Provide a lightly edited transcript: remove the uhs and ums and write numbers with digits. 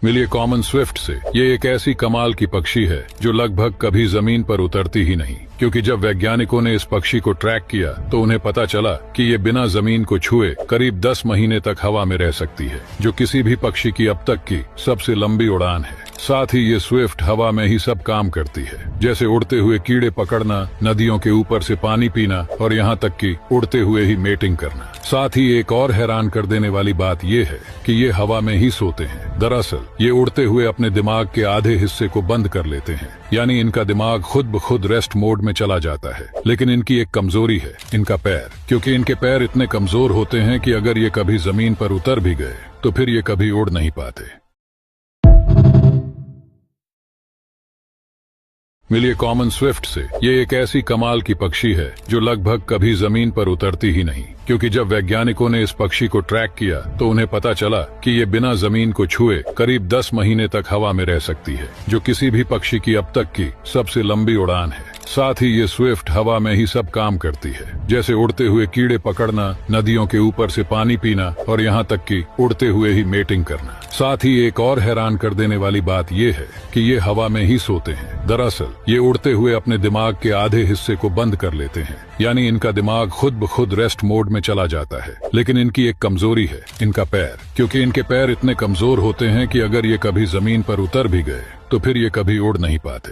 मिलिए common Swift से। ये एक ऐसी कमाल की पक्षी है जो लगभग कभी जमीन पर उतरती ही नहीं, क्योंकि जब वैज्ञानिकों ने इस पक्षी को ट्रैक किया तो उन्हें पता चला कि ये बिना जमीन को छुए करीब 10 महीने तक हवा में रह सकती है, जो किसी भी पक्षी की अब तक की सबसे लंबी उड़ान है। साथ ही ये स्विफ्ट हवा में ही सब काम करती है, जैसे उड़ते हुए कीड़े पकड़ना, नदियों के ऊपर से पानी पीना और यहाँ तक कि उड़ते हुए ही मेटिंग करना। साथ ही एक और हैरान कर देने वाली बात ये है कि ये हवा में ही सोते हैं। दरअसल ये उड़ते हुए अपने दिमाग के आधे हिस्से को बंद कर लेते हैं, यानी इनका दिमाग खुद ब खुद रेस्ट मोड में चला जाता है। लेकिन इनकी एक कमजोरी है, इनका पैर, क्योंकि इनके पैर इतने कमजोर होते हैं कि अगर ये कभी जमीन पर उतर भी गए तो फिर ये कभी उड़ नहीं पाते। मिलिए कॉमन स्विफ्ट से। ये एक ऐसी कमाल की पक्षी है जो लगभग कभी जमीन पर उतरती ही नहीं, क्योंकि जब वैज्ञानिकों ने इस पक्षी को ट्रैक किया तो उन्हें पता चला कि ये बिना जमीन को छुए करीब 10 महीने तक हवा में रह सकती है, जो किसी भी पक्षी की अब तक की सबसे लंबी उड़ान है। साथ ही ये स्विफ्ट हवा में ही सब काम करती है, जैसे उड़ते हुए कीड़े पकड़ना, नदियों के ऊपर से पानी पीना और यहाँ तक कि उड़ते हुए ही मेटिंग करना। साथ ही एक और हैरान कर देने वाली बात ये है कि ये हवा में ही सोते हैं। दरअसल ये उड़ते हुए अपने दिमाग के आधे हिस्से को बंद कर लेते हैं, यानी इनका दिमाग खुद ब खुद रेस्ट मोड में चला जाता है। लेकिन इनकी एक कमजोरी है, इनका पैर, क्योंकि इनके पैर इतने कमजोर होते हैं कि अगर ये कभी जमीन पर उतर भी गए तो फिर ये कभी उड़ नहीं पाते।